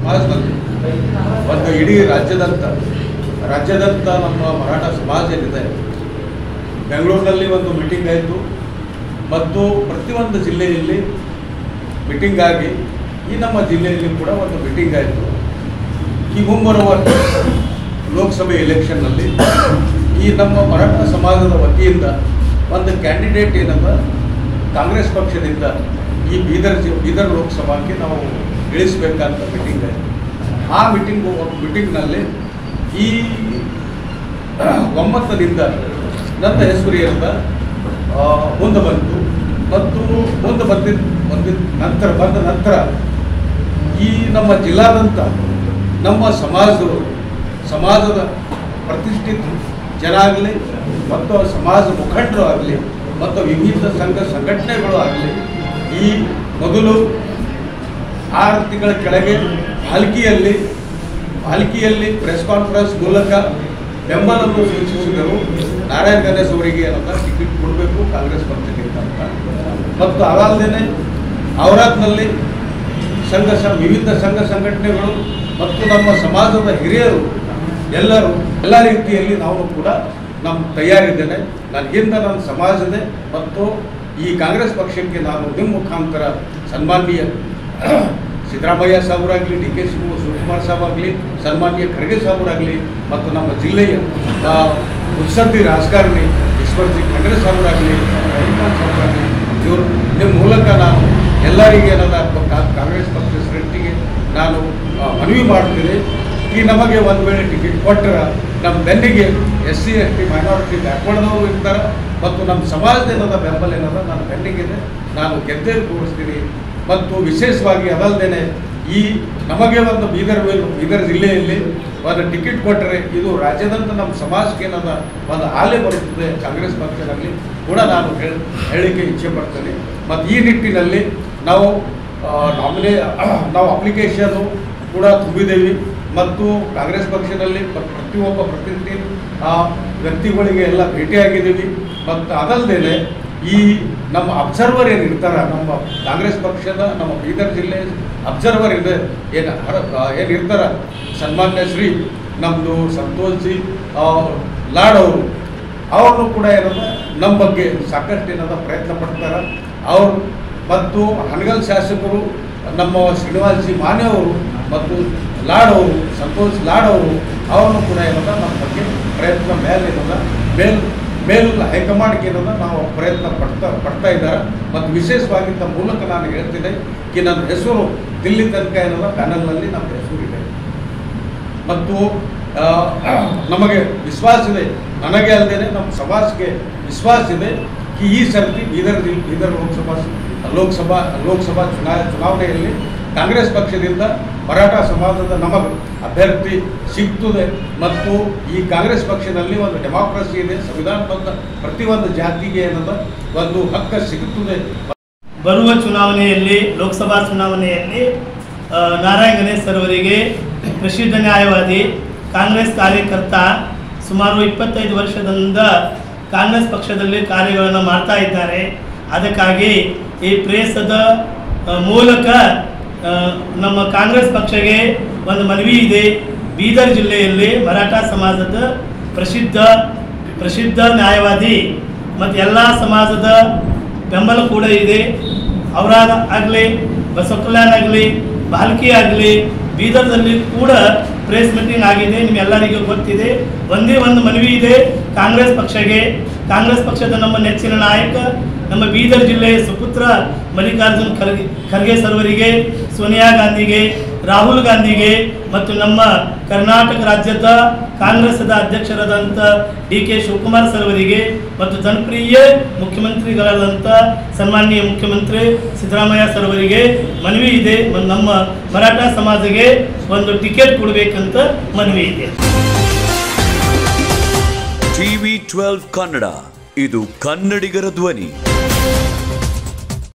ಸಮಾಜದಲ್ಲಿ ಒಂದು ಇಡೀ ರಾಜ್ಯದಂತ ನಮ್ಮ ಮರಾಠ ಸಮಾಜ ಏನಿದೆ, ಬೆಂಗಳೂರಿನಲ್ಲಿ ಒಂದು ಮೀಟಿಂಗ್ ಆಯಿತು ಮತ್ತು ಪ್ರತಿಯೊಂದು ಜಿಲ್ಲೆಯಲ್ಲಿ ಮೀಟಿಂಗ್ ಆಗಿ ಈ ನಮ್ಮ ಜಿಲ್ಲೆಯಲ್ಲಿ ಕೂಡ ಒಂದು ಮೀಟಿಂಗ್ ಆಯಿತು. ಈ ಮುಂಬರುವ ಲೋಕಸಭೆ ಎಲೆಕ್ಷನ್ನಲ್ಲಿ ಈ ನಮ್ಮ ಮರಾಠ ಸಮಾಜದ ವತಿಯಿಂದ ಒಂದು ಕ್ಯಾಂಡಿಡೇಟ್ ಏನಂತ ಕಾಂಗ್ರೆಸ್ ಪಕ್ಷದಿಂದ ಈ ಬೀದರ್ ಲೋಕಸಭಾಕ್ಕೆ ನಾವು ಇಳಿಸಬೇಕಂತ ಮೀಟಿಂಗ್ ಆಯಿತು. ಆ ಮೀಟಿಂಗ್ನಲ್ಲಿ ಈ ಒಮ್ಮತದಿಂದ ನನ್ನ ಹೆಸರು ಏನಂತ ಮುಂದೆ ಬಂತು ಮತ್ತು ಮುಂದೆ ಬಂದ ನಂತರ ಈ ನಮ್ಮ ಜಿಲ್ಲಾದಂಥ ನಮ್ಮ ಸಮಾಜದ ಪ್ರತಿಷ್ಠಿತ ಜನ ಆಗಲಿ ಮತ್ತು ಸಮಾಜ ಮುಖಂಡರು ಆಗಲಿ ಮತ್ತು ವಿವಿಧ ಸಂಘಟನೆಗಳು ಆಗಲಿ ಈ ಮೊದಲು 6 ತಿಂಗಳ ಕೆಳಗೆ ಪಾಲಿಕೆಯಲ್ಲಿ ಪ್ರೆಸ್ ಕಾನ್ಫರೆನ್ಸ್ ಮೂಲಕ ಬೆಂಬಲವನ್ನು ಸೂಚಿಸಿದರು. ನಾರಾಯಣ ಗಣೇಶ್ ಅವರಿಗೆ ಏನಂತ ಟಿಕೆಟ್ ಕೊಡಬೇಕು ಕಾಂಗ್ರೆಸ್ ಪಕ್ಷದಿಂದ ಅಂತ. ಮತ್ತು ಅದಾಲ್ಲದೇ ಔರಾದ್ನಲ್ಲಿ ವಿವಿಧ ಸಂಘ ಸಂಘಟನೆಗಳು ಮತ್ತು ನಮ್ಮ ಸಮಾಜದ ಹಿರಿಯರು ಎಲ್ಲ ರೀತಿಯಲ್ಲಿ ನಾವು ಕೂಡ ನಮ್ಮ ತಯಾರಿದ್ದೇನೆ. ನನಗಿಂತ ನನ್ನ ಸಮಾಜದ ಮತ್ತು ಈ ಕಾಂಗ್ರೆಸ್ ಪಕ್ಷಕ್ಕೆ ನಾನು ನಿಮ್ಮ ಮುಖಾಂತರ ಸನ್ಮಾನ್ಯ ಸಿದ್ದರಾಮಯ್ಯ ಸಾಹೇಬರಾಗಲಿ, ಡಿ ಕೆ ಶಿವಕುಮಾರ್ ಸಾಹೇಬ್ ಆಗಲಿ, ಸನ್ಮಾನ್ಯ ಖರ್ಗೆ ಸಾಹೇಬರಾಗಲಿ ಮತ್ತು ನಮ್ಮ ಜಿಲ್ಲೆಯ ಮುತ್ಸದ್ದಿ ರಾಜಕಾರಣಿ ಈಶ್ವರ್ಜಿ ಖಂಡ್ರೆ ಸಾಹೇಬರಾಗಲಿ, ರವಿಕಾಂತ್ ಸಾಹೇಬರಾಗಲಿ, ಇವರು ನಿಮ್ಮ ಮೂಲಕ ನಾನು ಎಲ್ಲರಿಗೆ ಕಾಂಗ್ರೆಸ್ ಪಕ್ಷ ಶ್ರೇಷ್ಠಿಗೆ ನಾನು ಮನವಿ ಮಾಡ್ತೀನಿ. ಈ ನಮಗೆ ಒಂದು ವೇಳೆ ಟಿಕೆಟ್ ಕೊಟ್ಟರೆ ನಮ್ಮ ಬೆನ್ನಿಗೆ SC ST ಮೈನಾರಿಟಿ ಬ್ಯಾಕ್ವರ್ಡ್ನವರು ಇರ್ತಾರೆ ಮತ್ತು ನಮ್ಮ ಸಮಾಜದ ಬೆಂಬಲ ಏನದ ನನ್ನ ಬೆನ್ನಿಗಿದೆ, ನಾನು ಗೆದ್ದೇ ತೋರಿಸ್ತೀನಿ. ಮತ್ತು ವಿಶೇಷವಾಗಿ ಅದಲ್ಲದೆ ಈ ನಮಗೆ ಒಂದು ಬೀದರ್ ಜಿಲ್ಲೆಯಲ್ಲಿ ಒಂದು ಟಿಕೆಟ್ ಕೊಟ್ಟರೆ ಇದು ರಾಜ್ಯದಂತ ನಮ್ಮ ಸಮಾಜಕ್ಕೆ ಏನದ ಒಂದು ಹಾಲೆ ಬರುತ್ತದೆ ಕಾಂಗ್ರೆಸ್ ಪಕ್ಷದಲ್ಲಿ ಕೂಡ ನಾನು ಹೇಳಿಕೆ ಇಚ್ಛೆ ಪಡ್ತೇನೆ. ಮತ್ತು ಈ ನಿಟ್ಟಿನಲ್ಲಿ ನಾವು ಅಪ್ಲಿಕೇಶನ್ನು ಕೂಡ ತುಂಬಿದ್ದೇವೆ ಮತ್ತು ಕಾಂಗ್ರೆಸ್ ಪಕ್ಷದಲ್ಲಿ ಪ್ರತಿಯೊಬ್ಬ ಪ್ರತಿನಿಧಿ ವ್ಯಕ್ತಿಗಳಿಗೆ ಎಲ್ಲ ಭೇಟಿಯಾಗಿದ್ದೀವಿ. ಮತ್ತು ಅದಲ್ಲದೆ ಈ ನಮ್ಮ ಅಬ್ಸರ್ವರ್ ಏನಿರ್ತಾರೆ, ನಮ್ಮ ಕಾಂಗ್ರೆಸ್ ಪಕ್ಷದ ನಮ್ಮ ಬೀದರ್ ಜಿಲ್ಲೆ ಅಬ್ಸರ್ವರ್ ಏನಿರ್ತಾರೆ ಸನ್ಮಾನ್ಯ ಶ್ರೀ ನಮ್ಮದು ಸಂತೋಷ್ ಜಿ ಲಾಡ್ ಅವ್ರನ್ನೂ ಕೂಡ ನಮ್ಮ ಬಗ್ಗೆ ಸಾಕಷ್ಟು ಪ್ರಯತ್ನ ಪಡ್ತಾರೆ. ಅವರು ಮತ್ತು ಹನಗಲ್ ಶಾಸಕರು ನಮ್ಮ ಶ್ರೀನಿವಾಸ್ ಜಿ ಮಾನೆ ಅವರು ಮತ್ತು ಸಂತೋಷ್ ಲಾಡ್ ಅವ್ರನ್ನೂ ಕೂಡ ನಮ್ಮ ಬಗ್ಗೆ ಪ್ರಯತ್ನ ಮೇಲ್ ಹೈಕಮಾಂಡ್ಗೆ ನಾವು ಪ್ರಯತ್ನ ಪಡ್ತಾ ಇದ್ದಾರೆ. ಮತ್ತು ವಿಶೇಷವಾಗಿ ತಮ್ಮ ಮೂಲಕ ನಾನು ಹೇಳ್ತಿದ್ದೆ ಕಿ ನನ್ನ ಹೆಸರು ದಿಲ್ಲಿ ತನಕ ಪ್ಯಾನಲ್ನಲ್ಲಿ ನಮ್ಮ ಹೆಸರು ಇದೆ. ಮತ್ತು ನಮಗೆ ವಿಶ್ವಾಸ ಇದೆ, ನನಗೆ ಅಲ್ಲದೆ ನಮ್ಮ ಸಮಾಜಕ್ಕೆ ವಿಶ್ವಾಸ ಇದೆ ಕಿ ಈ ಸರ್ತಿ ಬೀದರ್ ಲೋಕಸಭಾ ಚುನಾವಣೆಯಲ್ಲಿ ಕಾಂಗ್ರೆಸ್ ಪಕ್ಷದಿಂದ ಮರಾಠ ಸಮಾಜದ ನಮಗೆ ಅಭ್ಯರ್ಥಿ ಸಿಗ್ತದೆ. ಮತ್ತು ಈ ಕಾಂಗ್ರೆಸ್ ಪಕ್ಷದಲ್ಲಿ ಒಂದು ಡೆಮಾಕ್ರಸಿ ಇದೆ, ಸಂವಿಧಾನಬದ್ಧ ಪ್ರತಿಯೊಂದು ಜಾತಿಗೆ ಒಂದು ಹಕ್ಕು ಸಿಗುತ್ತದೆ. ಬರುವ ಚುನಾವಣೆಯಲ್ಲಿ ಲೋಕಸಭಾ ಚುನಾವಣೆಯಲ್ಲಿ ನಾರಾಯಣ ಗಣೇಶ್ ಅವರಿಗೆ ಪ್ರಸಿದ್ಧ ನ್ಯಾಯವಾದಿ, ಕಾಂಗ್ರೆಸ್ ಕಾರ್ಯಕರ್ತ, ಸುಮಾರು 25 ವರ್ಷದಿಂದ ಕಾಂಗ್ರೆಸ್ ಪಕ್ಷದಲ್ಲಿ ಕಾರ್ಯಗಳನ್ನು ಮಾಡ್ತಾ ಇದ್ದಾರೆ. ಅದಕ್ಕಾಗಿ ಈ ಪ್ರೇಸದ ಮೂಲಕ ನಮ್ಮ ಕಾಂಗ್ರೆಸ್ ಪಕ್ಷಕ್ಕೆ ಒಂದು ಮನವಿ ಇದೆ. ಬೀದರ್ ಜಿಲ್ಲೆಯಲ್ಲಿ ಮರಾಠ ಸಮಾಜದ ಪ್ರಸಿದ್ಧ ನ್ಯಾಯವಾದಿ ಮತ್ತು ಎಲ್ಲ ಸಮಾಜದ ಬೆಂಬಲ ಕೂಡ ಇದೆ. ಔರಾದ್ ಆಗಲಿ, ಬಸವ ಕಲ್ಯಾಣ ಆಗಲಿ, ಬಾಲ್ಕಿ ಆಗಲಿ, ಬೀದರ್ದಲ್ಲಿ ಕೂಡ ಪ್ರೆಸ್ ಮೀಟಿಂಗ್ ಆಗಿದೆ, ನಿಮ್ಮೆಲ್ಲರಿಗೂ ಗೊತ್ತಿದೆ. ಒಂದೇ ಒಂದು ಮನವಿ ಇದೆ ಕಾಂಗ್ರೆಸ್ ಪಕ್ಷಕ್ಕೆ. ಕಾಂಗ್ರೆಸ್ ಪಕ್ಷದ ನಮ್ಮ ನೆಚ್ಚಿನ ನಾಯಕ ನಮ್ಮ ಬೀದರ್ ಜಿಲ್ಲೆಯ ಸುಪುತ್ರ ಮಲ್ಲಿಕಾರ್ಜುನ್ ಖರ್ಗೆ ಸರ್ವರಿಗೆ, ಸೋನಿಯಾ ಗಾಂಧಿಗೆ, ರಾಹುಲ್ ಗಾಂಧಿಗೆ ಮತ್ತು ನಮ್ಮ ಕರ್ನಾಟಕ ರಾಜ್ಯದ ಕಾಂಗ್ರೆಸ್ದ ಅಧ್ಯಕ್ಷರಾದಂಥ ಡಿ ಕೆ ಶಿವಕುಮಾರ್ ಸರ್ವರಿಗೆ ಮತ್ತು ಜನಪ್ರಿಯ ಮುಖ್ಯಮಂತ್ರಿಗಳಾದಂಥ ಸನ್ಮಾನ್ಯ ಮುಖ್ಯಮಂತ್ರಿ ಸಿದ್ದರಾಮಯ್ಯ ಸರ್ವರಿಗೆ ಮನವಿ ಇದೆ. ನಮ್ಮ ಮರಾಠ ಸಮಾಜಕ್ಕೆ ಒಂದು ಟಿಕೆಟ್ ಕೊಡಬೇಕಂತ ಮನವಿ ಇದೆ. TV12 ಕನ್ನಡ, ಇದು ಕನ್ನಡಿಗರ ಧ್ವನಿ.